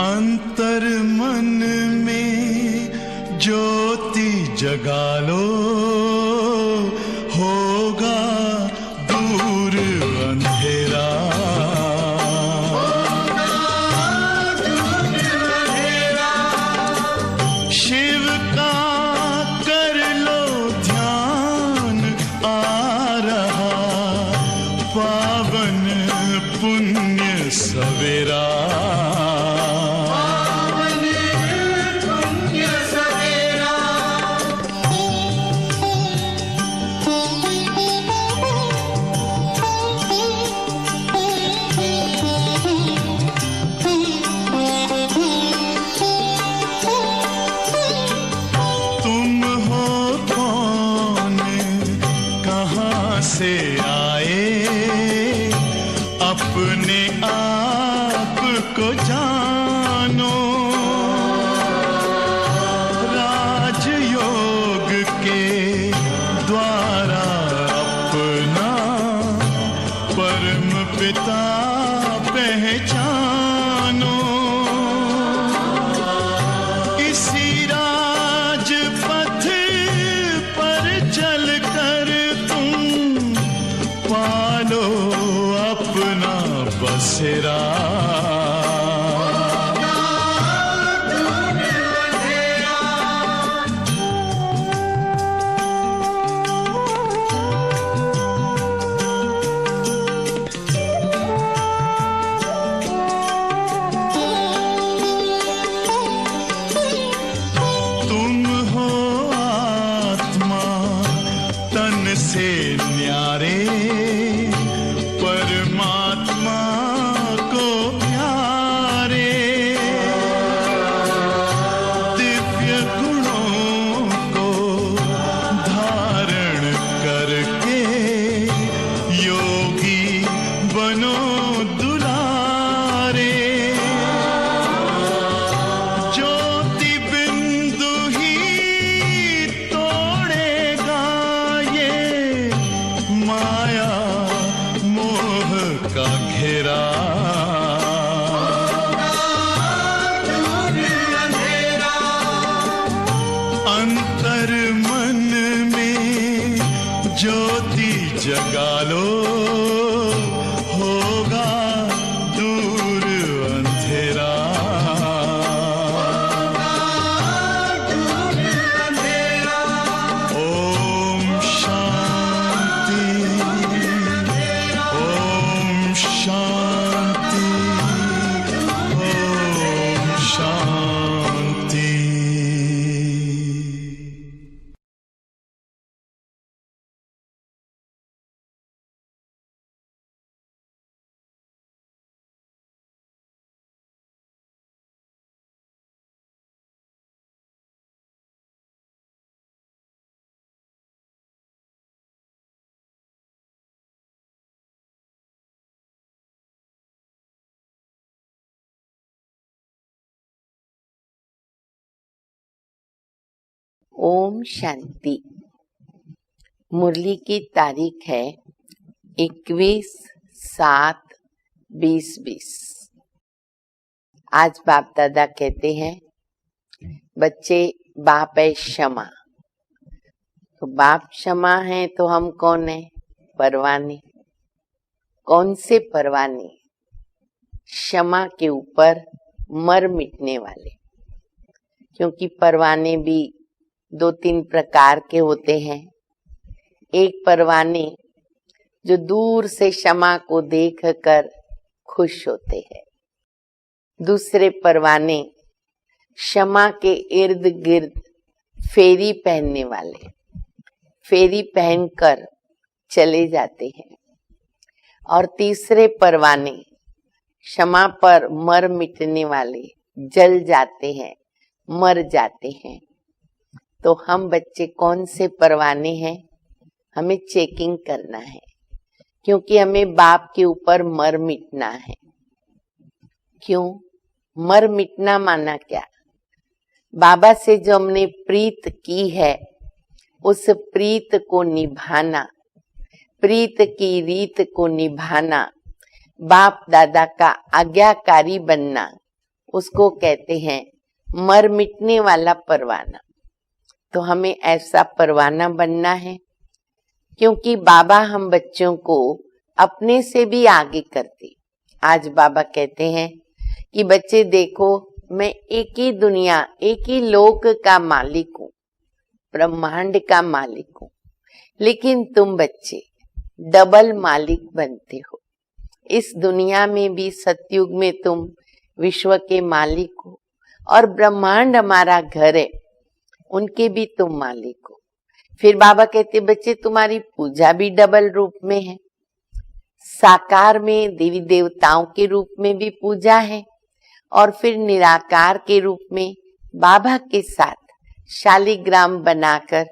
अंतर मन में ज्योति जगा लो, होगा दूर अंधेरा। शिव का कर लो ध्यान, आ रहा पावन पुण्य सवेरा। से आए अपने आप को जानो, राजयोग के द्वारा अपना परम पिता पहचानो। इसी राजपथ पर चलकर पालो अपना बसेरा। तुम हो आत्मा तन से न्यारे, परमात्मा को प्यारे। दिव्य गुणों को धारण करके योगी बनो दुलारे। ज्योति बिंदु ही तोड़ेगा ये माया मोह का घेरा। अंतर मन में ज्योति जगा लो, होगा दूर अंधेरा। ओम शांति, ओम शांति, ओम शांति। ओम शांति। मुरली की तारीख है 21/7/2020। आज बाप दादा कहते हैं बच्चे बाप है क्षमा। तो बाप क्षमा है तो हम कौन है? परवाने। कौन से परवाने? क्षमा के ऊपर मर मिटने वाले। क्योंकि परवाने भी 2-3 प्रकार के होते हैं। एक परवाने जो दूर से क्षमा को देखकर खुश होते हैं। दूसरे परवाने क्षमा के इर्द गिर्द फेरी पहनने वाले, फेरी पहनकर चले जाते हैं। और तीसरे परवाने क्षमा पर मर मिटने वाले, जल जाते हैं, मर जाते हैं। तो हम बच्चे कौन से परवाने हैं? हमें चेकिंग करना है, क्योंकि हमें बाप के ऊपर मर मिटना है। क्यों मर मिटना? माना क्या? बाबा से जो हमने प्रीत की है उस प्रीत को निभाना, प्रीत की रीत को निभाना, बाप दादा का आज्ञाकारी बनना, उसको कहते हैं मर मिटने वाला परवाना। तो हमें ऐसा परवाना बनना है, क्योंकि बाबा हम बच्चों को अपने से भी आगे करते। आज बाबा कहते हैं कि बच्चे देखो, मैं एक ही दुनिया, एक ही लोक का मालिक हूँ, ब्रह्मांड का मालिक हूँ, लेकिन तुम बच्चे डबल मालिक बनते हो। इस दुनिया में भी, सतयुग में तुम विश्व के मालिक हो, और ब्रह्मांड हमारा घर है, उनके भी तुम मालिक हो। फिर बाबा कहते बच्चे तुम्हारी पूजा भी डबल रूप में है, साकार में देवी देवताओं के रूप में भी पूजा है, और फिर निराकार के रूप में बाबा के साथ शालिग्राम बनाकर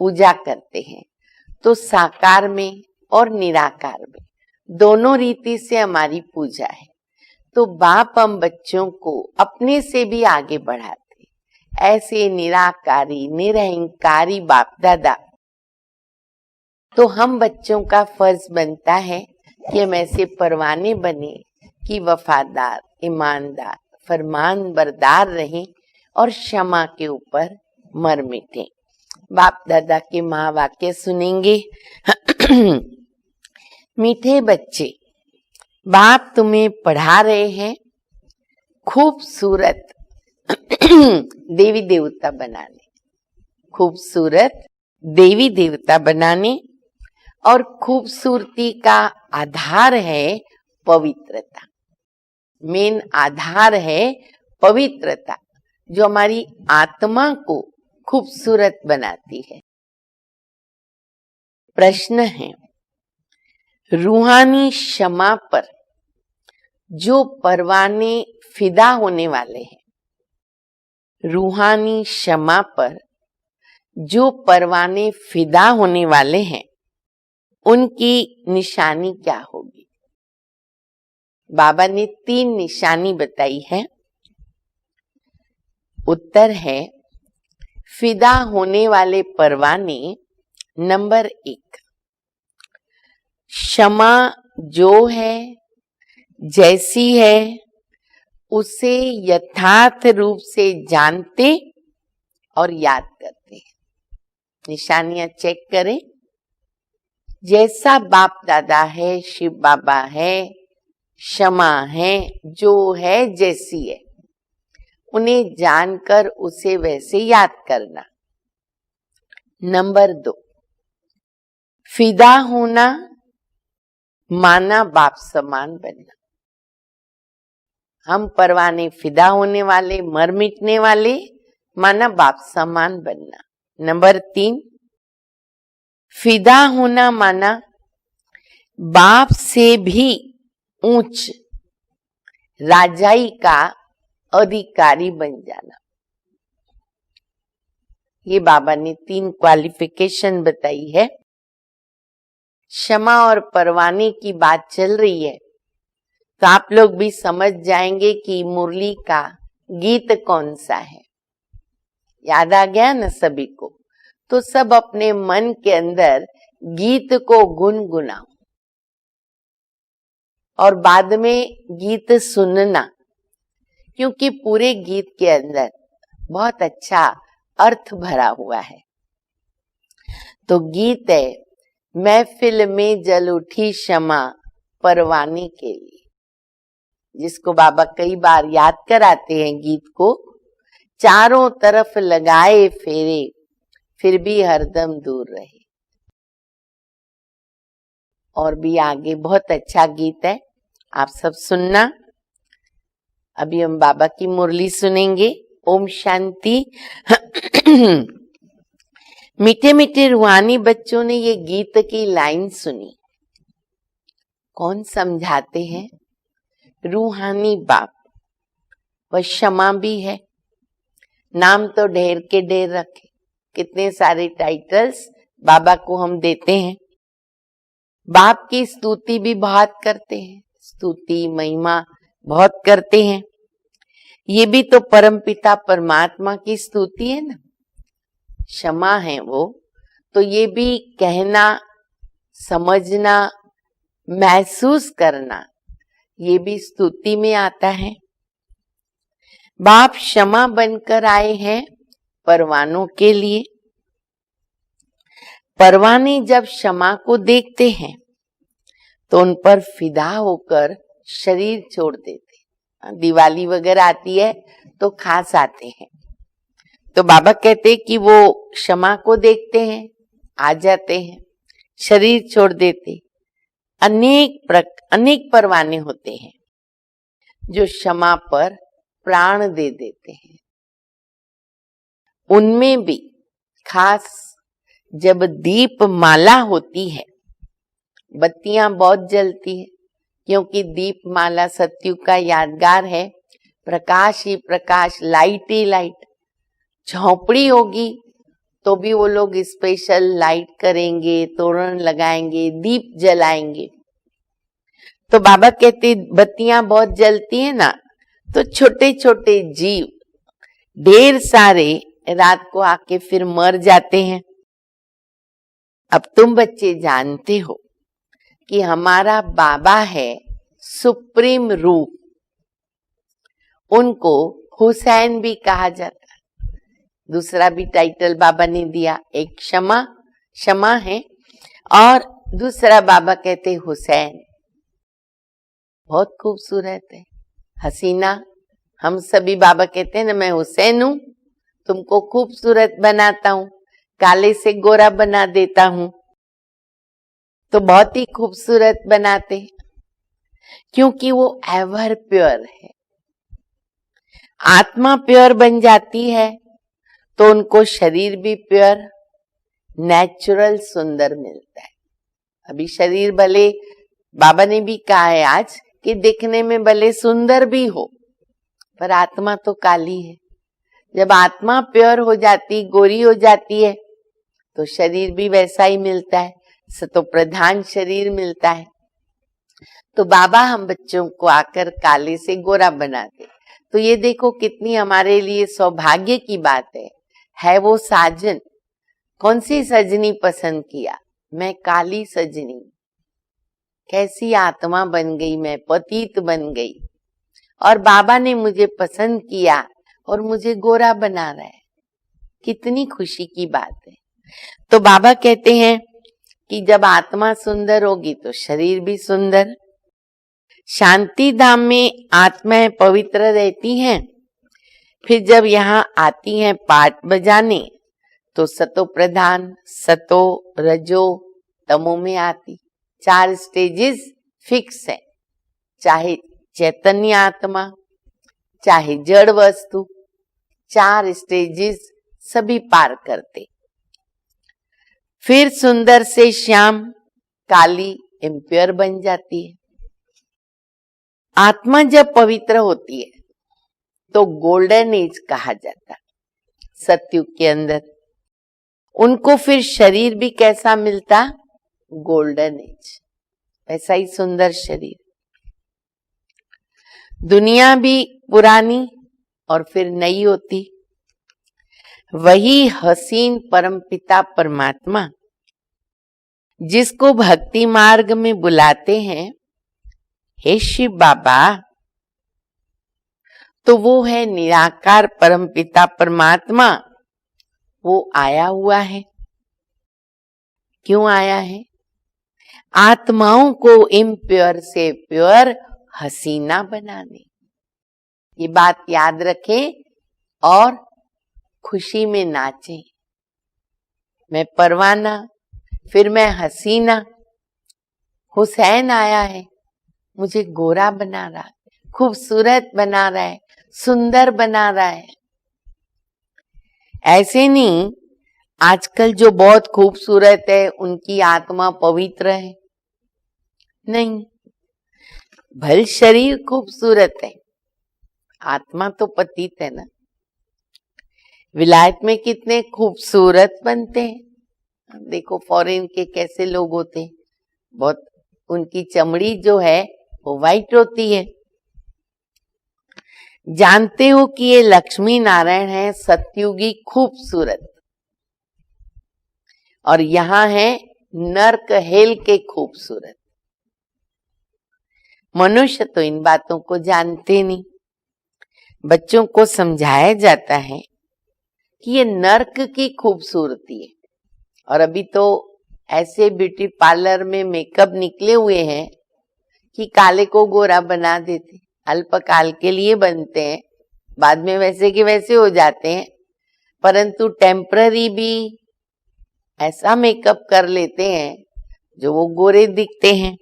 पूजा करते हैं। तो साकार में और निराकार में दोनों रीति से हमारी पूजा है। तो बाप हम बच्चों को अपने से भी आगे बढ़ाते, ऐसे निराकारी निरहंकारी बाप दादा। तो हम बच्चों का फर्ज बनता है कि हम ऐसे परवाने बने कि वफादार, ईमानदार, फरमान बरदार रहें और क्षमा के ऊपर मर मिटे। बाप दादा के महावाक्य सुनेंगे। मीठे बच्चे, बाप तुम्हें पढ़ा रहे हैं खूबसूरत देवी देवता बनाने, खूबसूरत देवी देवता बनाने, और खूबसूरती का आधार है पवित्रता। मेन आधार है पवित्रता, जो हमारी आत्मा को खूबसूरत बनाती है। प्रश्न है, रूहानी क्षमा पर जो परवाने फिदा होने वाले हैं, रूहानी क्षमा पर जो परवाने फिदा होने वाले हैं, उनकी निशानी क्या होगी? बाबा ने 3 निशानी बताई है। उत्तर है, फिदा होने वाले परवाने, नंबर 1, क्षमा जो है, जैसी है, उसे यथार्थ रूप से जानते और याद करते हैं। निशानियां चेक करें। जैसा बाप दादा है, शिव बाबा है, क्षमा है, जो है जैसी है, उन्हें जानकर उसे वैसे याद करना। नंबर 2, फिदा होना माना बाप समान बनना। हम परवाने फिदा होने वाले, मर मिटने वाले, माना बाप समान बनना। नंबर 3, फिदा होना माना बाप से भी ऊंच राजाई का अधिकारी बन जाना। ये बाबा ने 3 क्वालिफिकेशन बताई है। क्षमा और परवाने की बात चल रही है, तो आप लोग भी समझ जाएंगे कि मुरली का गीत कौन सा है। याद आ गया ना सभी को? तो सब अपने मन के अंदर गीत को गुनगुनाओ, और बाद में गीत सुनना, क्योंकि पूरे गीत के अंदर बहुत अच्छा अर्थ भरा हुआ है। तो गीत है, महफिल में जल उठी क्षमा परवाने के लिए, जिसको बाबा कई बार याद कराते हैं गीत को। चारों तरफ लगाए फेरे, फिर भी हरदम दूर रहे। और भी आगे बहुत अच्छा गीत है, आप सब सुनना। अभी हम बाबा की मुरली सुनेंगे। ओम शांति। मीठे मीठे रूहानी बच्चों ने ये गीत की लाइन सुनी। कौन समझाते हैं? रूहानी बाप। वह क्षमा भी है। नाम तो ढेर के ढेर रखे, कितने सारे टाइटल्स बाबा को हम देते हैं। बाप की स्तुति भी बहुत करते हैं, स्तुति महिमा बहुत करते हैं। ये भी तो परमपिता परमात्मा की स्तुति है ना, क्षमा है वो। तो ये भी कहना, समझना, महसूस करना ये भी स्तुति में आता है। बाप क्षमा बनकर आए हैं परवानों के लिए। परवाने जब क्षमा को देखते हैं तो उन पर फिदा होकर शरीर छोड़ देते। दिवाली वगैरह आती है तो खास आते हैं, तो बाबा कहते कि वो क्षमा को देखते हैं, आ जाते हैं, शरीर छोड़ देते। अनेक परवाने होते हैं जो क्षमा पर प्राण दे देते हैं। उनमें भी खास जब दीप माला होती है, बत्तियां बहुत जलती है, क्योंकि दीप माला सत्युग का यादगार है। प्रकाश ही प्रकाश, लाइट ही लाइट। झोपड़ी होगी तो भी वो लोग स्पेशल लाइट करेंगे, तोरण लगाएंगे, दीप जलाएंगे। तो बाबा कहते बत्तियां बहुत जलती है ना, तो छोटे छोटे जीव ढेर सारे रात को आके फिर मर जाते हैं। अब तुम बच्चे जानते हो कि हमारा बाबा है सुप्रीम रूप, उनको हुसैन भी कहा जाता है। दूसरा भी टाइटल बाबा ने दिया, एक क्षमा है, और दूसरा बाबा कहते हुसैन। बहुत खूबसूरत है, हसीना। हम सभी बाबा कहते हैं ना, मैं हुसैन हूं, तुमको खूबसूरत बनाता हूं, काले से गोरा बना देता हूं। तो बहुत ही खूबसूरत बनाते, क्योंकि वो एवर प्योर है। आत्मा प्योर बन जाती है तो उनको शरीर भी प्योर, नेचुरल, सुंदर मिलता है। अभी शरीर भले बाबा ने भी कहा है आज कि दिखने में भले सुंदर भी हो, पर आत्मा तो काली है। जब आत्मा प्योर हो जाती, गोरी हो जाती है, तो शरीर भी वैसा ही मिलता है, सतो प्रधान शरीर मिलता है। तो बाबा हम बच्चों को आकर काले से गोरा बनाते। तो ये देखो कितनी हमारे लिए सौभाग्य की बात है वो साजन। कौन सी सजनी पसंद किया? मैं काली सजनी। कैसी आत्मा बन गई, मैं पतित बन गई, और बाबा ने मुझे पसंद किया और मुझे गोरा बना रहा है। कितनी खुशी की बात है। तो बाबा कहते हैं कि जब आत्मा सुंदर होगी तो शरीर भी सुंदर। शांति धाम में आत्माएं पवित्र रहती हैं। फिर जब यहाँ आती हैं पाठ बजाने, तो सतो प्रधान, सतो, रजो, तमो में आती। 4 स्टेजेस फिक्स है, चाहे चैतन्य आत्मा, चाहे जड़ वस्तु, 4 स्टेजेस सभी पार करते। फिर सुंदर से श्याम, काली इम्प्योर बन जाती है। आत्मा जब पवित्र होती है तो गोल्डन एज कहा जाता है सत्युग के अंदर। उनको फिर शरीर भी कैसा मिलता? गोल्डन एज, वैसा ही सुंदर शरीर। दुनिया भी पुरानी और फिर नई होती। वही हसीन परमपिता परमात्मा जिसको भक्ति मार्ग में बुलाते हैं, हे शिव बाबा, तो वो है निराकार परमपिता परमात्मा। वो आया हुआ है। क्यों आया है? आत्माओं को इम्प्योर से प्योर हसीना बनाने। ये बात याद रखें और खुशी में नाचें। मैं परवाना, फिर मैं हसीना। हुसैन आया है, मुझे गोरा बना रहा है, खूबसूरत बना रहा है, सुंदर बना रहा है। ऐसे नहीं आजकल जो बहुत खूबसूरत है उनकी आत्मा पवित्र है, नहीं। भल शरीर खूबसूरत है, आत्मा तो पतित है ना। विलायत में कितने खूबसूरत बनते हैं। देखो फॉरेन के कैसे लोग होते हैं, बहुत उनकी चमड़ी जो है वो वाइट होती है। जानते हो कि ये लक्ष्मी नारायण है सतयुगी खूबसूरत, और यहाँ है नर्क हेल के खूबसूरत। मनुष्य तो इन बातों को जानते नहीं। बच्चों को समझाया जाता है कि ये नर्क की खूबसूरती है। और अभी तो ऐसे ब्यूटी पार्लर में मेकअप निकले हुए हैं कि काले को गोरा बना देते, अल्पकाल के लिए बनते हैं, बाद में वैसे के वैसे हो जाते हैं, परंतु टेम्पररी भी ऐसा मेकअप कर लेते हैं जो वो गोरे दिखते हैं।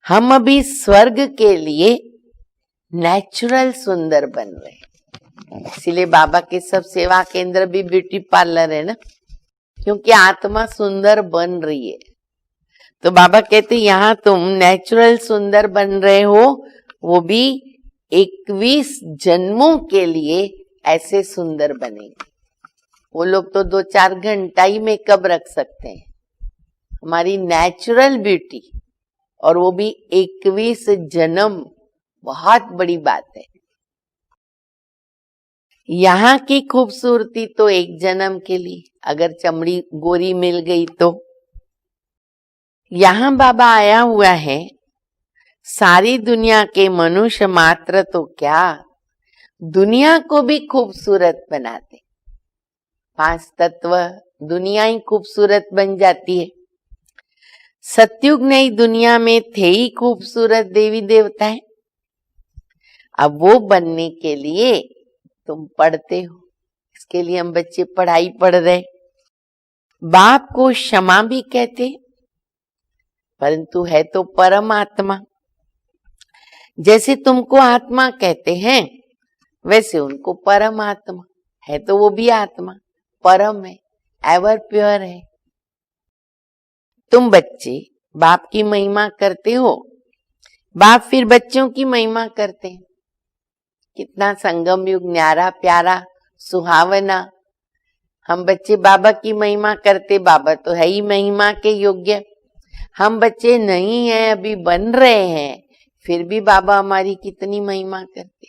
हम अभी स्वर्ग के लिए नेचुरल सुंदर बन रहे हैं। इसीलिए बाबा के सब सेवा केंद्र भी ब्यूटी पार्लर है ना, क्योंकि आत्मा सुंदर बन रही है। तो बाबा कहते यहाँ तुम नेचुरल सुंदर बन रहे हो, वो भी 21 जन्मों के लिए ऐसे सुंदर बनेंगे। वो लोग तो 2-4 घंटा ही मेकअप रख सकते हैं, हमारी नेचुरल ब्यूटी, और वो भी 21 जन्म, बहुत बड़ी बात है। यहाँ की खूबसूरती तो एक जन्म के लिए, अगर चमड़ी गोरी मिल गई तो। यहाँ बाबा आया हुआ है सारी दुनिया के मनुष्य मात्र तो क्या, दुनिया को भी खूबसूरत बनाते। 5 तत्व, दुनिया ही खूबसूरत बन जाती है। सतयुग नई दुनिया में थे ही खूबसूरत देवी देवताएं। अब वो बनने के लिए तुम पढ़ते हो, इसके लिए हम बच्चे पढ़ाई पढ़ रहे। बाप को क्षमा भी कहते, परंतु है तो परमात्मा। जैसे तुमको आत्मा कहते हैं वैसे उनको परमात्मा है, तो वो भी आत्मा परम है, एवर प्योर है। तुम बच्चे बाप की महिमा करते हो, बाप फिर बच्चों की महिमा करते हैं। कितना संगम युग न्यारा प्यारा सुहावना। हम बच्चे बाबा की महिमा करते, बाबा तो है ही महिमा के योग्य। हम बच्चे नहीं हैं, अभी बन रहे हैं, फिर भी बाबा हमारी कितनी महिमा करते,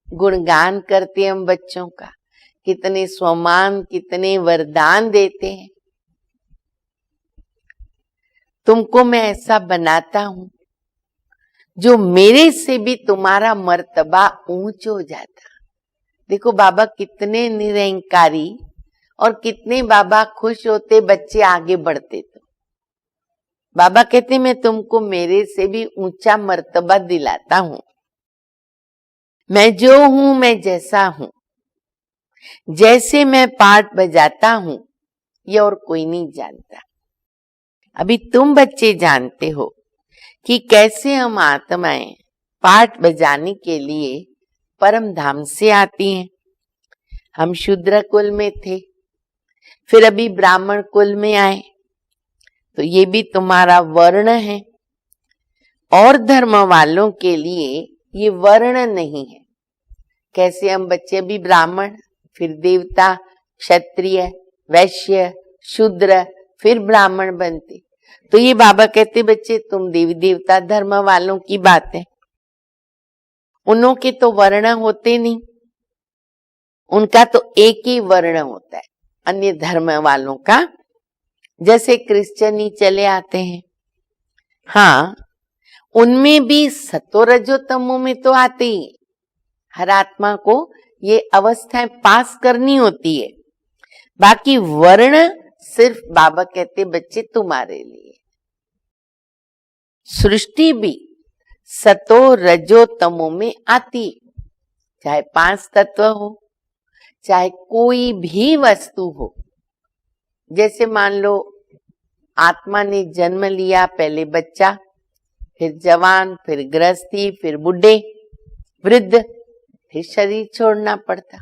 गुणगान करते हम बच्चों का, कितने स्वमान, कितने वरदान देते हैं। तुमको मैं ऐसा बनाता हूं जो मेरे से भी तुम्हारा मर्तबा ऊंच हो जाता। देखो बाबा कितने निरंकारी, और कितने बाबा खुश होते बच्चे आगे बढ़ते। तो बाबा कहते मैं तुमको मेरे से भी ऊंचा मर्तबा दिलाता हूं। मैं जो हूं, मैं जैसा हूं, जैसे मैं पाठ बजाता हूं, ये और कोई नहीं जानता। अभी तुम बच्चे जानते हो कि कैसे हम आत्माएं पाठ बजाने के लिए परम धाम से आती हैं। हम शूद्र कुल में थे, फिर अभी ब्राह्मण कुल में आए, तो ये भी तुम्हारा वर्ण है। और धर्म वालों के लिए ये वर्ण नहीं है। कैसे हम बच्चे भी ब्राह्मण, फिर देवता, क्षत्रिय, वैश्य, शूद्र, फिर ब्राह्मण बनते। तो ये बाबा कहते बच्चे तुम देवी देवता धर्म वालों की बात है, उनों के तो वर्ण होते नहीं, उनका तो एक ही वर्ण होता है। अन्य धर्म वालों का जैसे क्रिश्चियन ही चले आते हैं, हाँ उनमें भी सतो रजो तमो में तो आते ही। हर आत्मा को ये अवस्थाएं पास करनी होती है। बाकी वर्ण सिर्फ बाबा कहते बच्चे तुम्हारे लिए। सृष्टि भी सतो रजो तमो में आती, चाहे 5 तत्व हो, चाहे कोई भी वस्तु हो। जैसे मान लो आत्मा ने जन्म लिया, पहले बच्चा, फिर जवान, फिर गृहस्थी, फिर बुढ़े, वृद्ध, फिर शरीर छोड़ना पड़ता।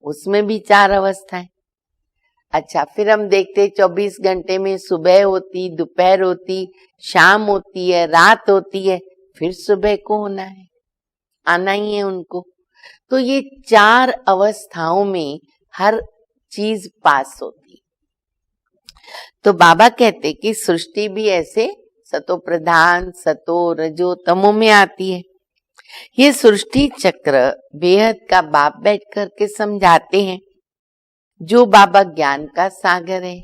उसमें भी 4 अवस्थाएं। अच्छा, फिर हम देखते 24 घंटे में सुबह होती, दोपहर होती, शाम होती है, रात होती है, फिर सुबह को होना है, आना ही है उनको। तो ये 4 अवस्थाओं में हर चीज पास होती। तो बाबा कहते कि सृष्टि भी ऐसे सतो प्रधान, सतो रजो तमो में आती है। ये सृष्टि चक्र बेहद का बाप बैठ करके समझाते हैं। जो बाबा ज्ञान का सागर है,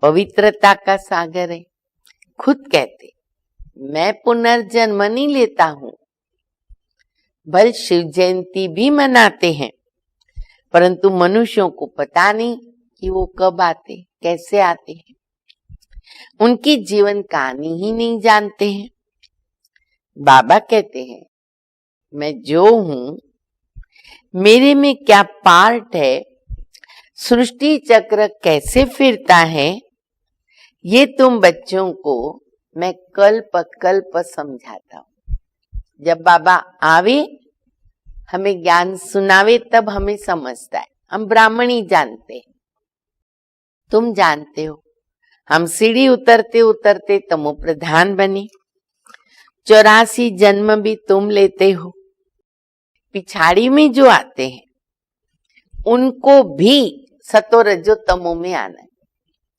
पवित्रता का सागर है, खुद कहते मैं पुनर्जन्म नहीं लेता हूं। भले शिव जयंती भी मनाते हैं, परंतु मनुष्यों को पता नहीं कि वो कब आते, कैसे आते हैं। उनकी जीवन कहानी ही नहीं जानते हैं। बाबा कहते हैं, मैं जो हूं, मेरे में क्या पार्ट है, सृष्टि चक्र कैसे फिरता है, ये तुम बच्चों को मैं कल्प कल्प समझाता हूं। जब बाबा आवे, हमें ज्ञान सुनावे, तब हमें समझता है। हम ब्राह्मणी जानते हैं, तुम जानते हो। हम सीढ़ी उतरते उतरते तमो प्रधान बने। 84 जन्म भी तुम लेते हो। पिछाड़ी में जो आते हैं उनको भी सतो रजो तमो में आना है।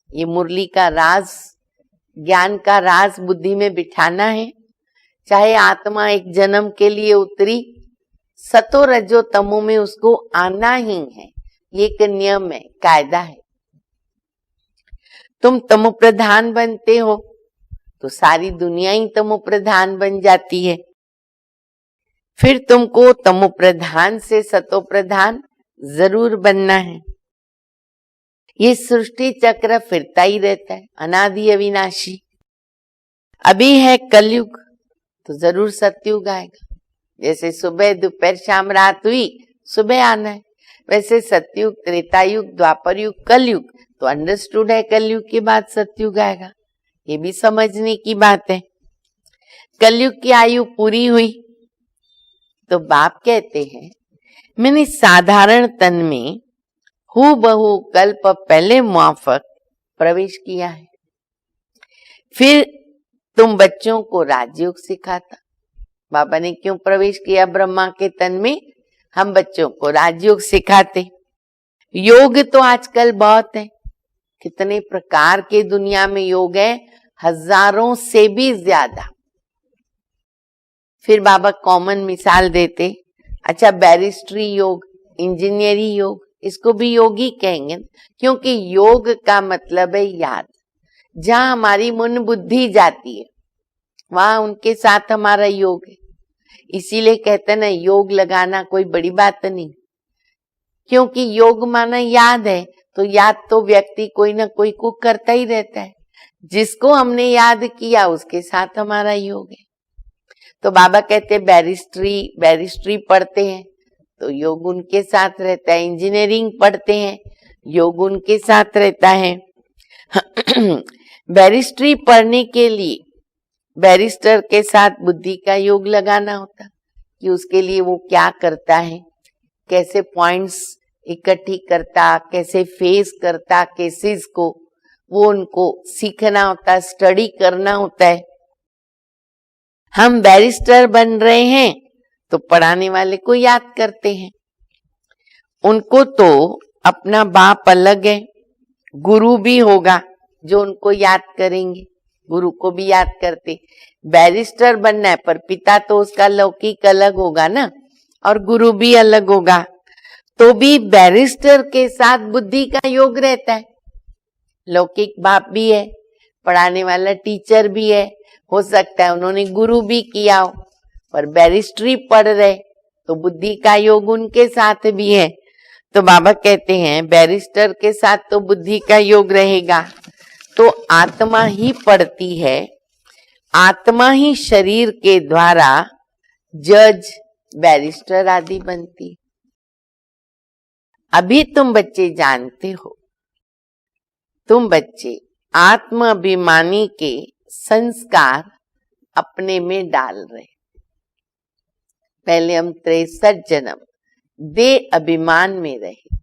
ये मुरली का राज, ज्ञान का राज बुद्धि में बिठाना है। चाहे आत्मा एक जन्म के लिए उतरी, सतो रजो तमो में उसको आना ही है। ये एक नियम है, कायदा है। तुम तमो प्रधान बनते हो तो सारी दुनिया ही तमो प्रधान बन जाती है। फिर तुमको तमो प्रधान से सतो प्रधान जरूर बनना है। ये सृष्टि चक्र फिरता ही रहता है, अनादि अविनाशी। अभी है कलयुग, तो जरूर सतयुग आएगा। जैसे सुबह दोपहर शाम रात हुई, सुबह आना है। वैसे सतयुग, त्रेता युग, द्वापर युग, कलयुग, तो अंडरस्टूड है कलयुग के बाद सतयुग आएगा। ये भी समझने की बात है। कलयुग की आयु पूरी हुई तो बाप कहते हैं, मैंने साधारण तन में हूबहू कल्प पहले मुआफक प्रवेश किया है। फिर तुम बच्चों को राजयोग सिखाता। बाबा ने क्यों प्रवेश किया ब्रह्मा के तन में? हम बच्चों को राजयोग सिखाते। योग तो आजकल बहुत है, कितने प्रकार के दुनिया में योग है, हजारों से भी ज्यादा। फिर बाबा कॉमन मिसाल देते, अच्छा बैरिस्ट्री योग, इंजीनियरिंग योग, इसको भी योग ही कहेंगे, क्योंकि योग का मतलब है याद। जहां हमारी मन बुद्धि जाती है वहां उनके साथ हमारा योग है। इसीलिए कहते ना, योग लगाना कोई बड़ी बात नहीं, क्योंकि योग माना याद है। तो याद तो व्यक्ति कोई ना कोई को करता ही रहता है। जिसको हमने याद किया उसके साथ हमारा योग है। तो बाबा कहते बैरिस्ट्री पढ़ते हैं तो योग उनके साथ रहता है। इंजीनियरिंग पढ़ते हैं, योग उनके साथ रहता है। बैरिस्ट्री पढ़ने के लिए बैरिस्टर के साथ बुद्धि का योग लगाना होता, कि उसके लिए वो क्या करता है, कैसे पॉइंट्स इकट्ठी करता, कैसे फेस करता केसेस को, वो उनको सीखना होता, स्टडी करना होता है। हम बैरिस्टर बन रहे हैं तो पढ़ाने वाले को याद करते हैं। उनको तो अपना बाप अलग है, गुरु भी होगा जो उनको याद करेंगे, गुरु को भी याद करते। बैरिस्टर बनना है पर पिता तो उसका लौकिक अलग होगा ना, और गुरु भी अलग होगा, तो भी बैरिस्टर के साथ बुद्धि का योग रहता है। लौकिक बाप भी है, पढ़ाने वाला टीचर भी है, हो सकता है उन्होंने गुरु भी किया हो, पर बैरिस्ट्री पढ़ रहे तो बुद्धि का योग उनके साथ भी है। तो बाबा कहते हैं बैरिस्टर के साथ तो बुद्धि का योग रहेगा, तो आत्मा ही पढ़ती है, आत्मा ही शरीर के द्वारा जज, बैरिस्टर आदि बनती। अभी तुम बच्चे जानते हो, तुम बच्चे आत्म अभिमानी के संस्कार अपने में डाल रहे। पहले हम 63 जन्म दे अभिमान में रहे।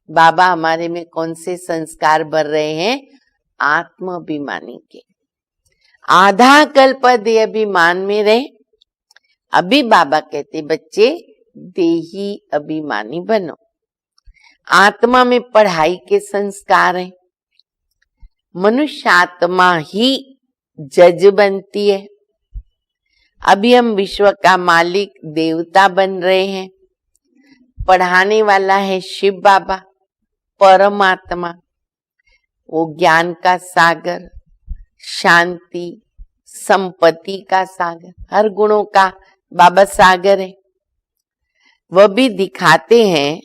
बाबा हमारे में कौन से संस्कार भर रहे हैं? आत्म अभिमानी के। आधा कल्प दे अभिमान में रहे। अभी बाबा कहते बच्चे देही अभिमानी बनो। आत्मा में पढ़ाई के संस्कार हैं। मनुष्य आत्मा ही जज बनती है। अभी हम विश्व का मालिक देवता बन रहे हैं। पढ़ाने वाला है शिव बाबा, परमात्मा, वो ज्ञान का सागर, शांति, संपत्ति का सागर, हर गुणों का बाबा सागर है। वह भी दिखाते हैं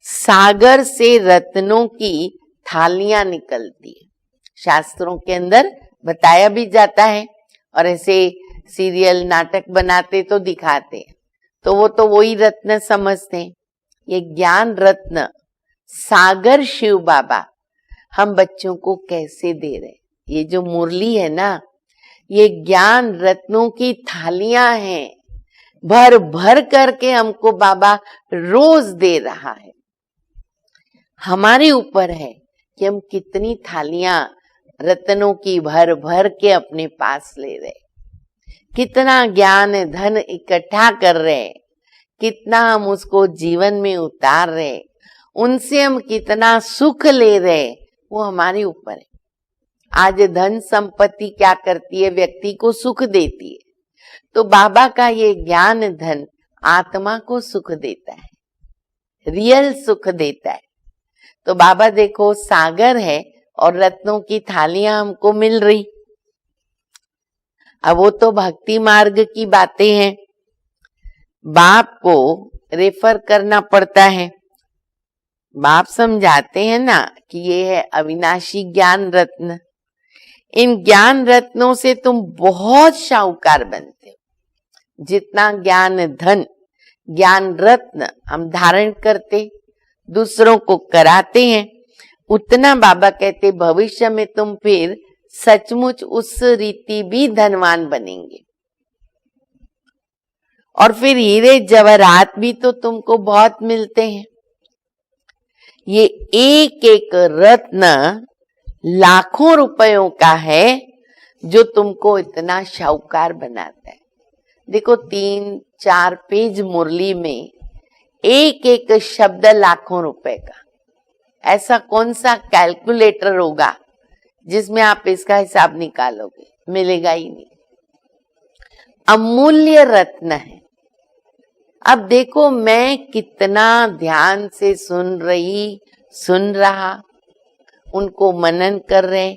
सागर से रत्नों की थालियां निकलती है। शास्त्रों के अंदर बताया भी जाता है और ऐसे सीरियल नाटक बनाते तो दिखाते हैं, तो वो तो वही रत्न समझते हैं। ये ज्ञान रत्न सागर शिव बाबा हम बच्चों को कैसे दे रहे। ये जो मुरली है ना, ये ज्ञान रत्नों की थालियां हैं, भर भर करके हमको बाबा रोज दे रहा है। हमारे ऊपर है कि हम कितनी थालियां रत्नों की भर भर के अपने पास ले रहे, कितना ज्ञान धन इकट्ठा कर रहे, कितना हम उसको जीवन में उतार रहे, उनसे हम कितना सुख ले रहे, वो हमारे ऊपर है। आज धन संपत्ति क्या करती है, व्यक्ति को सुख देती है, तो बाबा का ये ज्ञान धन आत्मा को सुख देता है, रियल सुख देता है। तो बाबा देखो सागर है और रत्नों की थालियां हमको मिल रही। अब वो तो भक्ति मार्ग की बातें हैं, बाप को रेफर करना पड़ता है। बाप समझाते हैं ना कि ये है अविनाशी ज्ञान रत्न। इन ज्ञान रत्नों से तुम बहुत शाहूकार बनते हो। जितना ज्ञान धन, ज्ञान रत्न हम धारण करते, दूसरों को कराते हैं, उतना बाबा कहते भविष्य में तुम फिर सचमुच उस रीति भी धनवान बनेंगे। और फिर हीरे जवाहरात भी तो तुमको बहुत मिलते हैं। ये एक एक रत्न लाखों रुपयों का है जो तुमको इतना शाहूकार बनाता है। देखो 3-4 पेज मुरली में एक एक शब्द लाखों रुपए का। ऐसा कौन सा कैलकुलेटर होगा जिसमें आप इसका हिसाब निकालोगे, मिलेगा ही नहीं। अमूल्य रत्न है। अब देखो मैं कितना ध्यान से सुन रहा, उनको मनन कर रहे,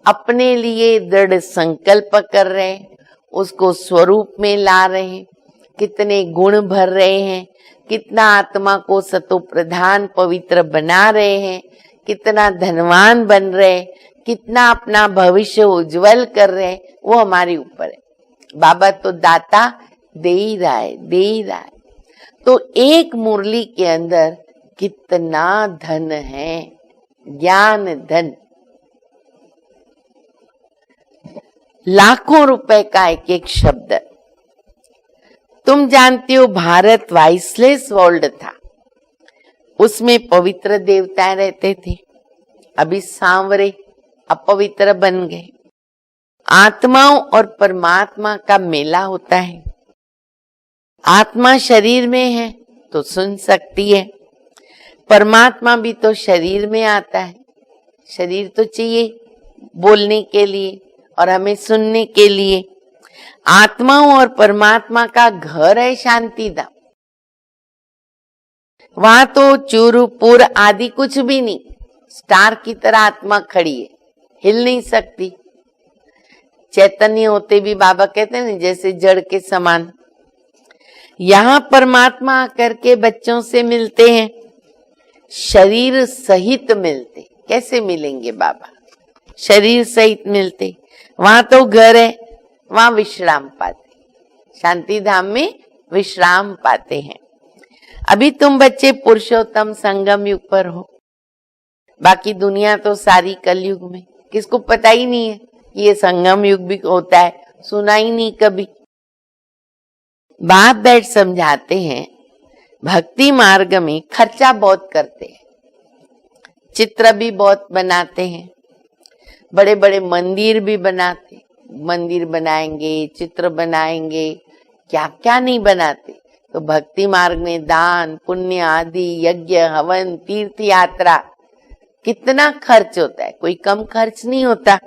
अपने लिए दृढ़ संकल्प कर रहे, उसको स्वरूप में ला रहे, कितने गुण भर रहे हैं, कितना आत्मा को सतो प्रधान पवित्र बना रहे हैं, कितना धनवान बन रहे, कितना अपना भविष्य उज्जवल कर रहे, वो हमारे ऊपर है। बाबा तो दाता दे ही रहा है। तो एक मुरली के अंदर कितना धन है, ज्ञान धन, लाखों रुपए का एक एक शब्द। तुम जानते हो भारत वाइसलेस वर्ल्ड था, उसमें पवित्र देवताएं रहते थे, अभी सांवरे अपवित्र बन गए। आत्माओं और परमात्मा का मेला होता है। आत्मा शरीर में है तो सुन सकती है, परमात्मा भी तो शरीर में आता है। शरीर तो चाहिए बोलने के लिए और हमें सुनने के लिए। आत्माओं और परमात्मा का घर है शांति धाम। वहां तो चूरू पुर आदि कुछ भी नहीं, स्टार की तरह आत्मा खड़ी है, हिल नहीं सकती। चैतन्य होते भी बाबा कहते हैं जैसे जड़ के समान। यहाँ परमात्मा आकर के बच्चों से मिलते हैं, शरीर सहित मिलते। कैसे मिलेंगे बाबा? शरीर सहित मिलते। वहां तो घर है, वहां विश्राम पाते, शांति धाम में विश्राम पाते हैं। अभी तुम बच्चे पुरुषोत्तम संगम युग पर हो, बाकी दुनिया तो सारी कलयुग में। किसको पता ही नहीं है कि ये संगम युग भी होता है, सुना ही नहीं कभी। बाप बैठ समझाते हैं भक्ति मार्ग में खर्चा बहुत करते हैं, चित्र भी बहुत बनाते हैं, बड़े बड़े मंदिर भी बनाते, मंदिर बनाएंगे, चित्र बनाएंगे, क्या क्या नहीं बनाते। तो भक्ति मार्ग में दान पुण्य आदि, यज्ञ हवन, तीर्थ यात्रा, कितना खर्च होता है, कोई कम खर्च नहीं होता।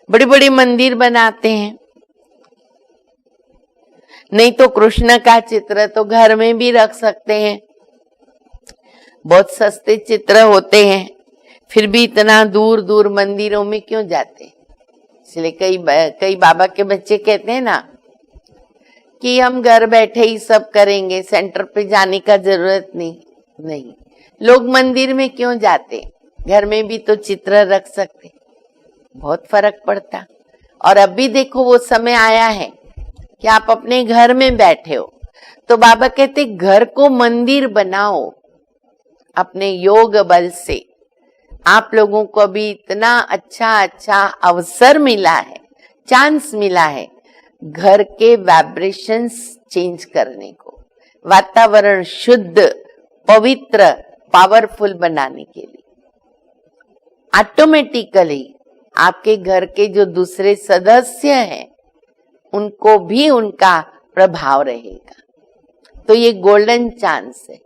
बड़े बड़े मंदिर बनाते हैं। नहीं तो कृष्ण का चित्र तो घर में भी रख सकते हैं, बहुत सस्ते चित्र होते हैं, फिर भी इतना दूर दूर मंदिरों में क्यों जाते? इसलिए कई बाबा के बच्चे कहते हैं ना कि हम घर बैठे ही सब करेंगे, सेंटर पे जाने का जरूरत नहीं। लोग मंदिर में क्यों जाते, घर में भी तो चित्र रख सकते, बहुत फर्क पड़ता। और अभी देखो वो समय आया है कि आप अपने घर में बैठे हो, तो बाबा कहते घर को मंदिर बनाओ अपने योग बल से। आप लोगों को अभी इतना अच्छा अवसर मिला है, चांस मिला है घर के वाइब्रेशंस चेंज करने को, वातावरण शुद्ध, पवित्र, पावरफुल बनाने के लिए। ऑटोमेटिकली आपके घर के जो दूसरे सदस्य हैं उनको भी उनका प्रभाव रहेगा। तो ये गोल्डन चांस है।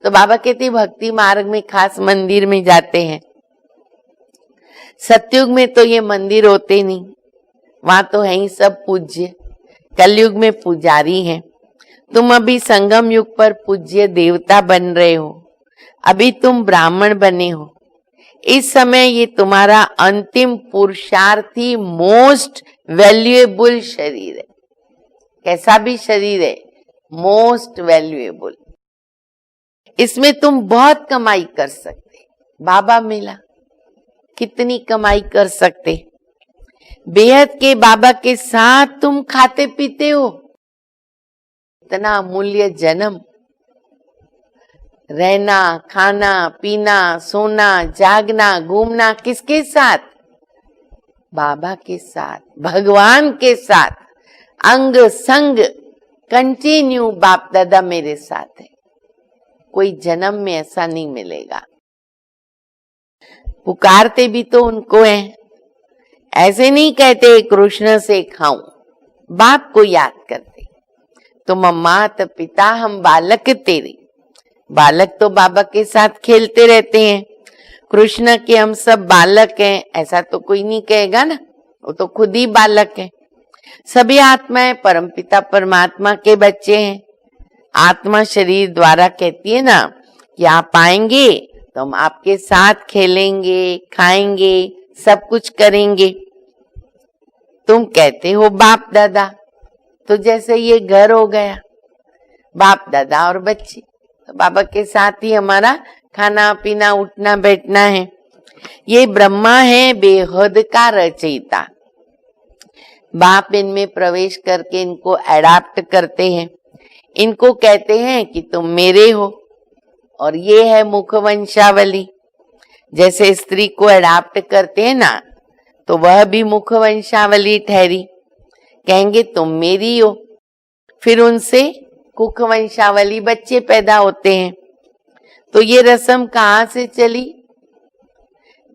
तो बाबा कहते भक्ति मार्ग में खास मंदिर में जाते हैं। सतयुग में तो ये मंदिर होते नहीं, वहां तो है ही सब पूज्य। कलयुग में पुजारी हैं। तुम अभी संगम युग पर पूज्य देवता बन रहे हो, अभी तुम ब्राह्मण बने हो। इस समय ये तुम्हारा अंतिम पुरुषार्थी मोस्ट वैल्यूएबल शरीर है। कैसा भी शरीर है, मोस्ट वैल्यूएबल। इसमें तुम बहुत कमाई कर सकते। बाबा मिला, कितनी कमाई कर सकते। बेहद के बाबा के साथ तुम खाते पीते हो। इतना अमूल्य जन्म, रहना, खाना, पीना, सोना, जागना, घूमना किसके साथ? बाबा के साथ, भगवान के साथ, अंग संग कंटिन्यू। बाप दादा मेरे साथ है। कोई जन्म में ऐसा नहीं मिलेगा। पुकारते भी तो उनको हैं। ऐसे नहीं कहते कृष्ण से खाऊं, बाप को याद करते। तुम मात पिता हम बालक तेरे। बालक तो बाबा के साथ खेलते रहते हैं। कृष्ण के हम सब बालक हैं ऐसा तो कोई नहीं कहेगा ना, वो तो खुद ही बालक है। सभी आत्माएं परमपिता परमात्मा के बच्चे हैं। आत्मा शरीर द्वारा कहती है ना कि आप आएंगे तो हम आपके साथ खेलेंगे, खाएंगे, सब कुछ करेंगे। तुम कहते हो बाप दादा, तो जैसे ये घर हो गया, बाप दादा और बच्चे, तो बाबा के साथ ही हमारा खाना पीना उठना बैठना है। ये ब्रह्मा है बेहद का रचयिता। बाप इनमें प्रवेश करके इनको एडाप्ट करते हैं। इनको कहते हैं कि तुम मेरे हो। और ये है मुख वंशावली। जैसे स्त्री को एडाप्ट करते हैं ना, तो वह भी मुख वंशावली ठहरी। कहेंगे तुम मेरी हो, फिर उनसे कुख वंशावली बच्चे पैदा होते हैं। तो ये रस्म कहाँ से चली?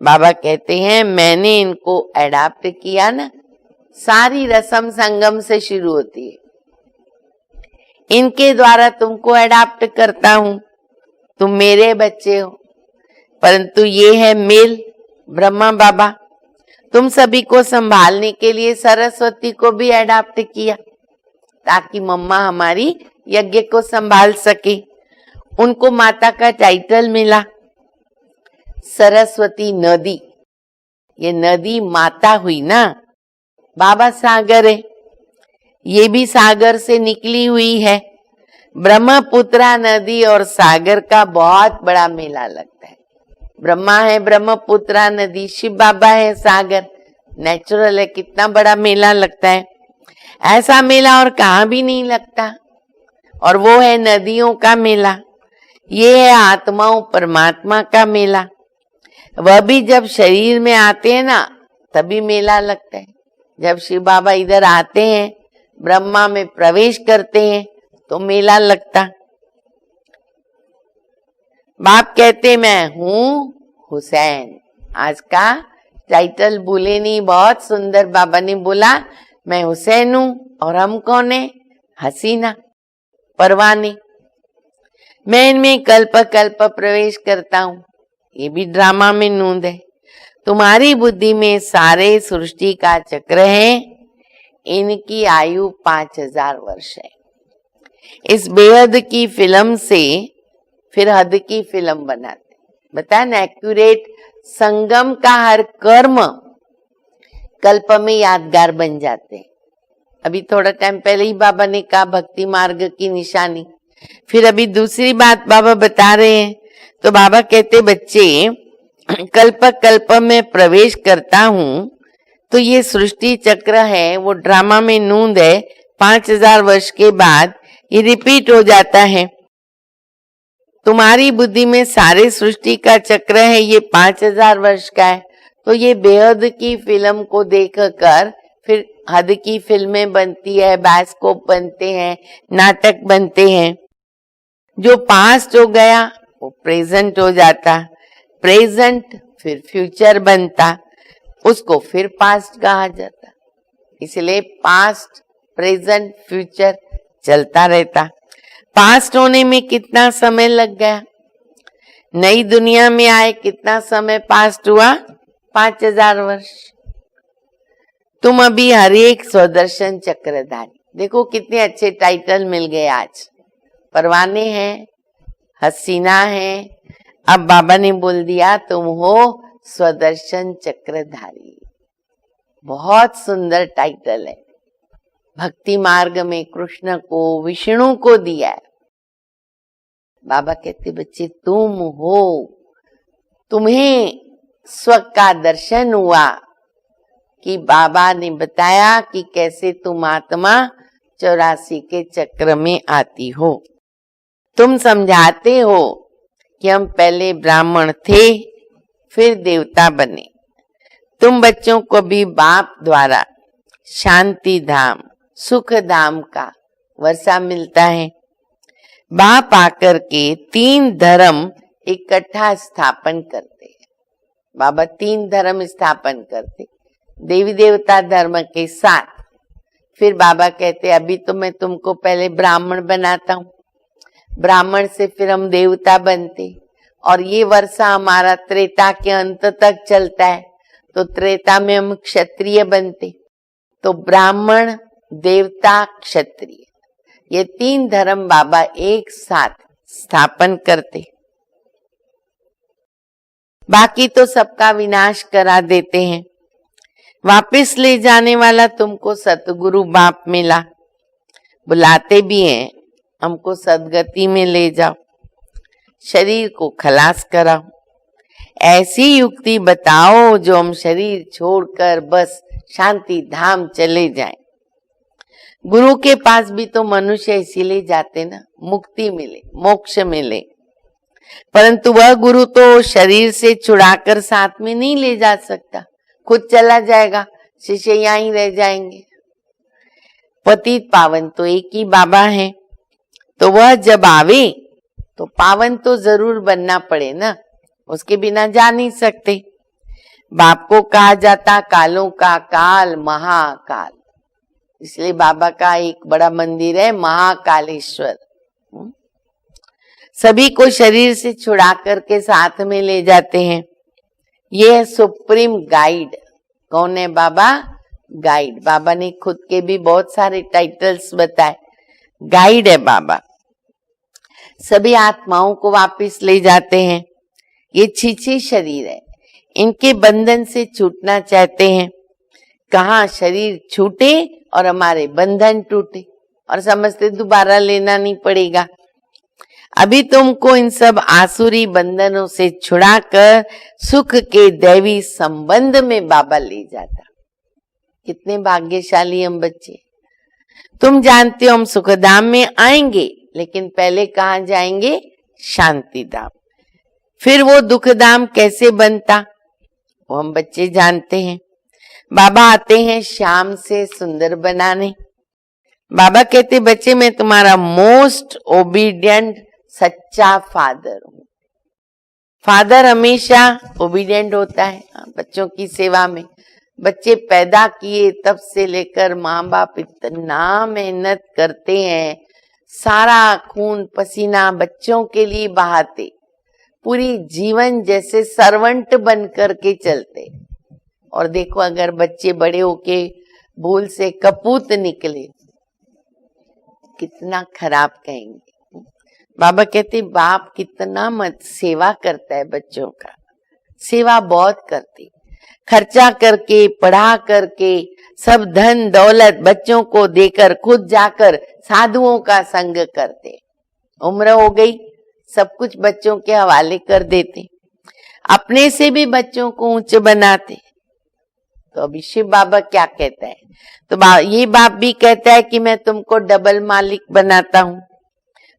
बाबा कहते हैं मैंने इनको एडाप्ट किया ना। सारी रस्म संगम से शुरू होती है। इनके द्वारा तुमको एडाप्ट करता हूं, तुम मेरे बच्चे हो। परंतु ये है मेल, ब्रह्मा बाबा। तुम सभी को संभालने के लिए सरस्वती को भी एडाप्ट किया, ताकि मम्मा हमारी यज्ञ को संभाल सके। उनको माता का टाइटल मिला, सरस्वती नदी। ये नदी माता हुई ना। बाबा सागर है, ये भी सागर से निकली हुई है। ब्रह्मपुत्रा नदी और सागर का बहुत बड़ा मेला लगता है। ब्रह्मा है ब्रह्मपुत्रा नदी, शिव बाबा है सागर। नेचुरल है, कितना बड़ा मेला लगता है। ऐसा मेला और कहाँ भी नहीं लगता। और वो है नदियों का मेला। ये है आत्माओं परमात्मा का मेला। वह भी जब शरीर में आते हैं ना, तभी मेला लगता है। जब शिव बाबा इधर आते हैं, ब्रह्मा में प्रवेश करते हैं, तो मेला लगता। बाप कहते मैं हूं हुसैन। आज का टाइटल भूले नहीं, बहुत सुंदर बाबा ने बोला। मैं हुसैन हूं और हम कौन है? हसीना, परवाने। मैं इनमें कल्प कल्प प्रवेश करता हूं। ये भी ड्रामा में नूंद है। तुम्हारी बुद्धि में सारे सृष्टि का चक्र है। इनकी आयु 5000 वर्ष है। इस बेहद की फिल्म से फिर हद की फिल्म बनाते। बताया ना, एक्यूरेट संगम का हर कर्म कल्प में यादगार बन जाते हैं। अभी थोड़ा टाइम पहले ही बाबा ने कहा भक्ति मार्ग की निशानी, फिर अभी दूसरी बात बाबा बता रहे हैं। तो बाबा कहते बच्चे कल्प कल्प में प्रवेश करता हूं तो ये सृष्टि चक्र है, वो ड्रामा में नूंद है, 5000 वर्ष के बाद ये रिपीट हो जाता है। तुम्हारी बुद्धि में सारे सृष्टि का चक्र है, ये 5000 वर्ष का है। तो ये बेहद की फिल्म को देखकर फिर हद की फिल्में बनती है, बायोस्कोप बनते हैं, नाटक बनते हैं। जो पास्ट हो गया वो प्रेजेंट हो जाता, प्रेजेंट फिर फ्यूचर बनता, उसको फिर पास्ट कहा जाता। इसलिए पास्ट प्रेजेंट फ्यूचर चलता रहता। पास्ट होने में कितना समय लग गया, नई दुनिया में आए कितना समय पास्ट हुआ, 5000 वर्ष। तुम अभी हर एक स्वदर्शन चक्रधारी, देखो कितने अच्छे टाइटल मिल गए आज। परवाने हैं, हसीना है, अब बाबा ने बोल दिया तुम हो स्वदर्शन चक्रधारी। बहुत सुंदर टाइटल है, भक्ति मार्ग में कृष्ण को विष्णु को दिया है। बाबा कहते बच्चे तुम हो, तुम्हें स्व का दर्शन हुआ कि बाबा ने बताया कि कैसे तुम आत्मा 84 के चक्र में आती हो। तुम समझाते हो कि हम पहले ब्राह्मण थे फिर देवता बने। तुम बच्चों को भी बाप द्वारा शांति धाम सुख धाम का वर्षा मिलता है। बाप आकर के 3 धर्म इकट्ठा स्थापन करते हैं। बाबा 3 धर्म स्थापन करते, देवी देवता धर्म के साथ। फिर बाबा कहते अभी तो मैं तुमको पहले ब्राह्मण बनाता हूँ, ब्राह्मण से फिर हम देवता बनते, और ये वर्षा हमारा त्रेता के अंत तक चलता है। तो त्रेता में हम क्षत्रिय बनते। तो ब्राह्मण देवता क्षत्रिय, ये 3 धर्म बाबा एक साथ स्थापन करते। बाकी तो सबका विनाश करा देते हैं। वापस ले जाने वाला तुमको सतगुरु बाप मिला, बुलाते भी हैं हमको सदगति में ले जाओ, शरीर को खलास कराओ, ऐसी युक्ति बताओ जो हम शरीर छोड़कर बस शांति धाम चले जाएं। गुरु के पास भी तो मनुष्य इसीलिए जाते ना, मुक्ति मिले, मोक्ष मिले। परंतु वह गुरु तो शरीर से छुड़ाकर साथ में नहीं ले जा सकता, खुद चला जाएगा, शिष्य यहीं रह जाएंगे। पतित पावन तो एक ही बाबा है, तो वह जब आवे तो पावन तो जरूर बनना पड़े ना, उसके बिना जा नहीं सकते। बाप को कहा जाता कालों का काल महाकाल, इसलिए बाबा का एक बड़ा मंदिर है महाकालेश्वर। सभी को शरीर से छुड़ा करके साथ में ले जाते हैं। ये है सुप्रीम गाइड। कौन है बाबा? गाइड। बाबा ने खुद के भी बहुत सारे टाइटल्स बताए। गाइड है बाबा, सभी आत्माओं को वापस ले जाते हैं। ये छीछी शरीर है, इनके बंधन से छूटना चाहते हैं। कहाँ शरीर छूटे और हमारे बंधन टूटे, और समझते दोबारा लेना नहीं पड़ेगा। अभी तुमको इन सब आसुरी बंधनों से छुड़ाकर सुख के दैवी संबंध में बाबा ले जाता। कितने भाग्यशाली हम बच्चे। तुम जानते हो हम सुखधाम में आएंगे, लेकिन पहले कहाँ जाएंगे? शांति धाम। फिर वो दुखधाम कैसे बनता वो हम बच्चे जानते हैं। बाबा आते हैं शाम से सुंदर बनाने। बाबा कहते बच्चे मैं तुम्हारा मोस्ट ओबीडियंट सच्चा फादर हूँ। फादर हमेशा ओबीडियंट होता है बच्चों की सेवा में। बच्चे पैदा किए तब से लेकर माँ बाप इतना मेहनत करते हैं, सारा खून पसीना बच्चों के लिए बहाते, पूरी जीवन जैसे सर्वेंट बन करके चलते। और देखो अगर बच्चे बड़े होके भूल से कपूत निकले, कितना खराब कहेंगे। बाबा कहते बाप कितना मत सेवा करता है बच्चों का, सेवा बहुत करती। खर्चा करके, पढ़ा करके, सब धन दौलत बच्चों को देकर खुद जाकर साधुओं का संग करते। उम्र हो गई, सब कुछ बच्चों के हवाले कर देते, अपने से भी बच्चों को ऊंच बनाते। तो अभी शिव बाबा क्या कहता है? तो ये बाप भी कहता है कि मैं तुमको डबल मालिक बनाता हूं,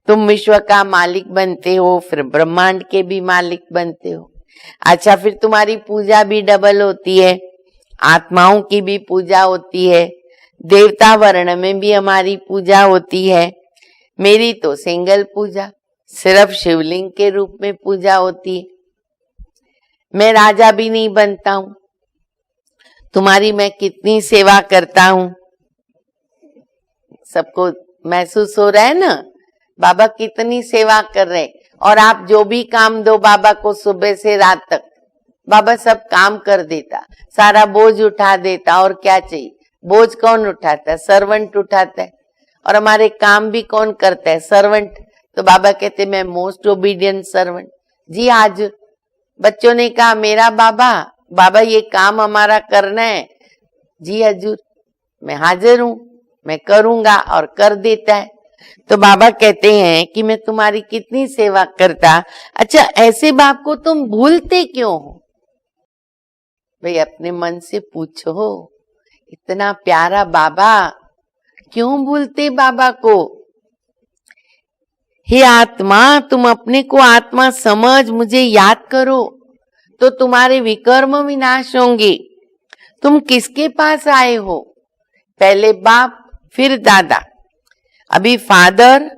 तुम विश्व का मालिक बनते हो, फिर ब्रह्मांड के भी मालिक बनते हो। अच्छा, फिर तुम्हारी पूजा भी डबल होती है, आत्माओं की भी पूजा होती है, देवता वर्ण में भी हमारी पूजा होती है। मेरी तो सिंगल पूजा, सिर्फ शिवलिंग के रूप में पूजा होती है। मैं राजा भी नहीं बनता हूं। तुम्हारी मैं कितनी सेवा करता हूं, सबको महसूस हो रहा है ना? बाबा कितनी सेवा कर रहे हैं। और आप जो भी काम दो बाबा को सुबह से रात तक, बाबा सब काम कर देता, सारा बोझ उठा देता। और क्या चाहिए? बोझ कौन उठाता है? सर्वेंट उठाता है। और हमारे काम भी कौन करता है? सर्वेंट। तो बाबा कहते मैं मोस्ट ओबीडियंट सर्वेंट। जी, आज बच्चों ने कहा मेरा बाबा ये काम हमारा करना है। जी हजूर, मैं हाजिर हूं, मैं करूंगा, और कर देता है। तो बाबा कहते हैं कि मैं तुम्हारी कितनी सेवा करता। अच्छा, ऐसे बाप को तुम भूलते क्यों हो? भाई अपने मन से पूछो, इतना प्यारा बाबा, क्यों भूलते बाबा को? हे आत्मा, तुम अपने को आत्मा समझ मुझे याद करो, तो तुम्हारे विकर्म विनाश होंगे। तुम किसके पास आए हो? पहले बाप, फिर दादा, अभी फादर,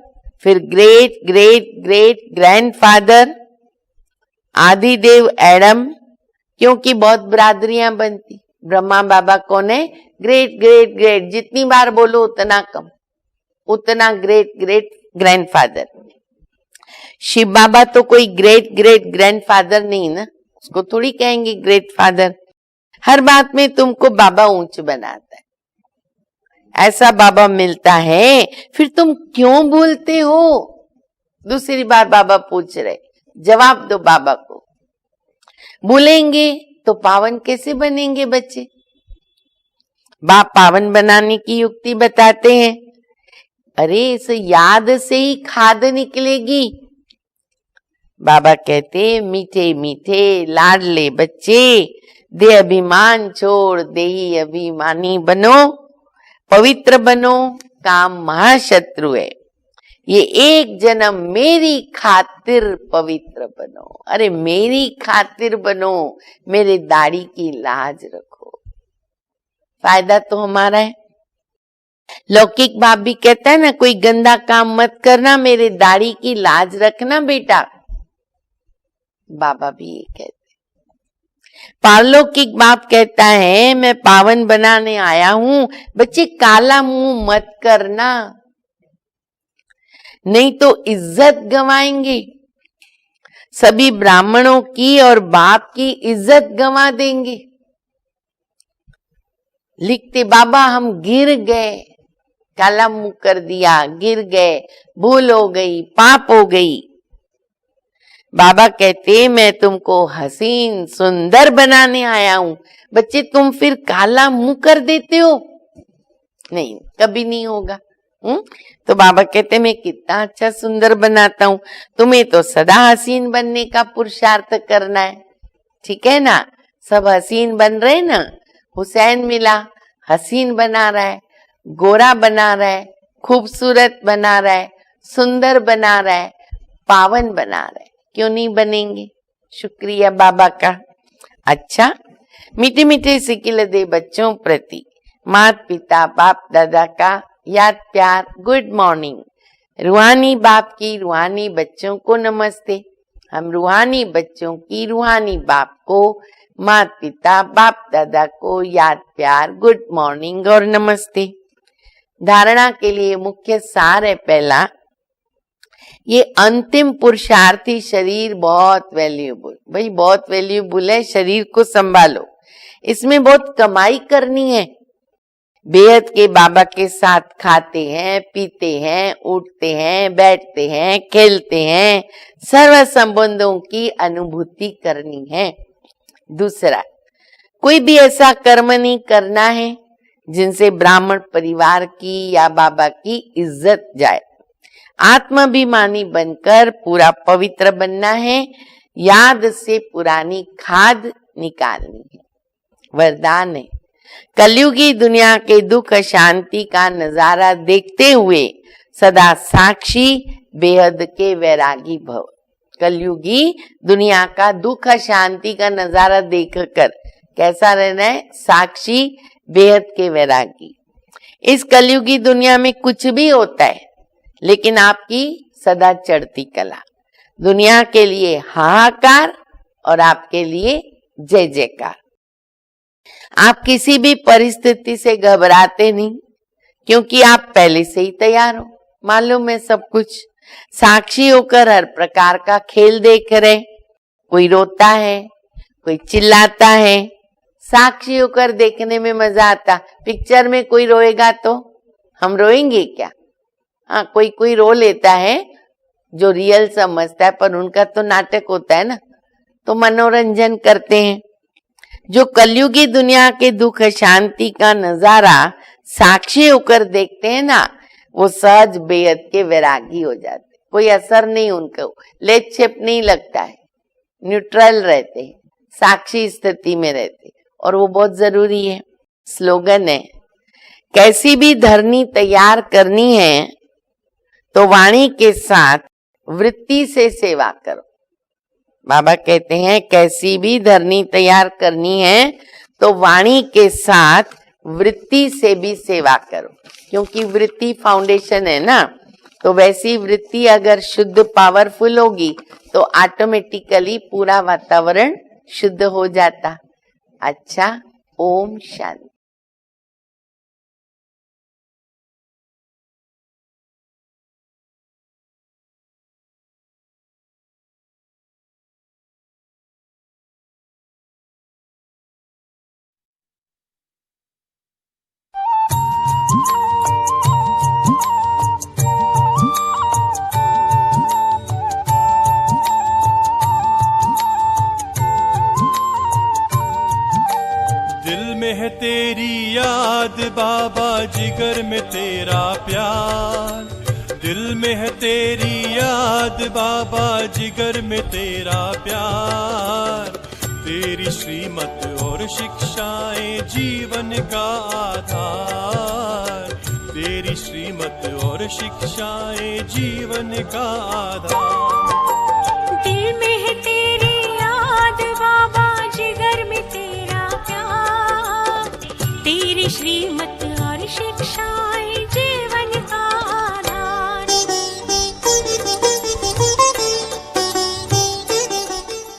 फिर great great great grandfather, Adidev Adam, क्योंकि बहुत बरादरियां बनती। ब्रह्मा बाबा कौन है? ग्रेट ग्रेट ग्रेट, जितनी बार बोलो उतना कम, उतना ग्रेट ग्रेट ग्रैंडफादर। शिव बाबा तो कोई ग्रेट ग्रेट ग्रैंडफादर नहीं ना, उसको थोड़ी कहेंगे ग्रेट फादर। हर बात में तुमको बाबा ऊंच बनाता है, ऐसा बाबा मिलता है, फिर तुम क्यों भूलते हो? दूसरी बार बाबा पूछ रहे, जवाब दो बाबा को। भूलेंगे तो पावन कैसे बनेंगे बच्चे? बाप पावन बनाने की युक्ति बताते हैं। अरे इस याद से ही खाद निकलेगी। बाबा कहते मीठे मीठे लाडले बच्चे, दे अभिमान छोड़ देही अभिमानी बनो, पवित्र बनो, काम महाशत्रु है, ये एक जन्म मेरी खातिर पवित्र बनो। अरे मेरी खातिर बनो, मेरे दाढ़ी की लाज रखो, फायदा तो हमारा है। लौकिक बाप भी कहता है ना, कोई गंदा काम मत करना, मेरे दाढ़ी की लाज रखना बेटा। बाबा भी ये कहते। पारलौकिक बाप कहता है मैं पावन बनाने आया हूं, बच्चे काला मुंह मत करना, नहीं तो इज्जत गंवाएंगे। सभी ब्राह्मणों की और बाप की इज्जत गंवा देंगे। लिखते बाबा हम गिर गए, काला मुंह कर दिया, गिर गए, भूल हो गई, पाप हो गई। बाबा कहते मैं तुमको हसीन सुंदर बनाने आया हूं। बच्चे तुम फिर काला मुंह कर देते हो? नहीं, कभी नहीं होगा। तो बाबा कहते मैं कितना अच्छा सुंदर बनाता हूं, तुम्हें तो सदा हसीन बनने का पुरुषार्थ करना है। ठीक है ना? सब हसीन बन रहे ना। हुसैन मिला, हसीन बना रहा है, गोरा बना रहा है, खूबसूरत बना रहा है, सुंदर बना रहा है, पावन बना रहा है। क्यों नहीं बनेंगे? शुक्रिया बाबा का। अच्छा, मीठे मीठे सिकिल दे बच्चों प्रति माता पिता बाप दादा का याद प्यार, गुड मॉर्निंग। रूहानी बाप की रूहानी बच्चों को नमस्ते। हम रूहानी बच्चों की रूहानी बाप को, माता पिता बाप दादा को याद प्यार, गुड मॉर्निंग और नमस्ते। धारणा के लिए मुख्य सार है पहला, ये अंतिम पुरुषार्थी शरीर बहुत वैल्यूएबल, भाई बहुत वैल्यूएबल है। शरीर को संभालो, इसमें बहुत कमाई करनी है। बेहद के बाबा के साथ खाते हैं, पीते हैं, उठते हैं, बैठते हैं, खेलते हैं, सर्व संबंधों की अनुभूति करनी है। दूसरा, कोई भी ऐसा कर्म नहीं करना है जिनसे ब्राह्मण परिवार की या बाबा की इज्जत जाए। आत्माभिमानी बनकर पूरा पवित्र बनना है। याद से पुरानी खाद निकालनी है। वरदान है, कलयुगी दुनिया के दुख शांति का नजारा देखते हुए सदा साक्षी बेहद के वैरागी भव। कलयुगी दुनिया का दुख शांति का नजारा देखकर कैसा रहना है? साक्षी बेहद के वैरागी। इस कलयुगी दुनिया में कुछ भी होता है, लेकिन आपकी सदा चढ़ती कला। दुनिया के लिए हाहाकार और आपके लिए जय जयकार। आप किसी भी परिस्थिति से घबराते नहीं, क्योंकि आप पहले से ही तैयार हो। मालूम है सब कुछ। साक्षी होकर हर प्रकार का खेल देख रहे। कोई रोता है, कोई चिल्लाता है। साक्षी होकर देखने में मजा आता। पिक्चर में कोई रोएगा तो हम रोएंगे क्या? हाँ, कोई कोई रो लेता है जो रियल समझता है, पर उनका तो नाटक होता है ना, तो मनोरंजन करते हैं। जो कलयुगी दुनिया के दुख शांति का नजारा साक्षी होकर देखते हैं ना, वो सहज बेहद के वैरागी हो जाते। कोई असर नहीं उनको, लेप छेप नहीं लगता है, न्यूट्रल रहते हैं, साक्षी स्थिति में रहते, और वो बहुत जरूरी है। स्लोगन है, कैसी भी धरनी तैयार करनी है तो वाणी के साथ वृत्ति से सेवा करो। बाबा कहते हैं कैसी भी धरनी तैयार करनी है तो वाणी के साथ वृत्ति से भी सेवा करो, क्योंकि वृत्ति फाउंडेशन है ना। तो वैसी वृत्ति अगर शुद्ध पावरफुल होगी तो ऑटोमेटिकली पूरा वातावरण शुद्ध हो जाता। अच्छा, ओम शांति। दिल में है तेरी याद बाबा, जिगर में तेरा प्यार। दिल में है तेरी याद बाबा, जिगर में तेरा प्यार। तेरी श्रीमत और शिक्षाएं जीवन का आधार। तेरी श्रीमत और शिक्षाएं जीवन का आधार। दिल में है तेरी याद बाबा, जिगर में तेरा प्यार। तेरी श्रीमत और शिक्षाएं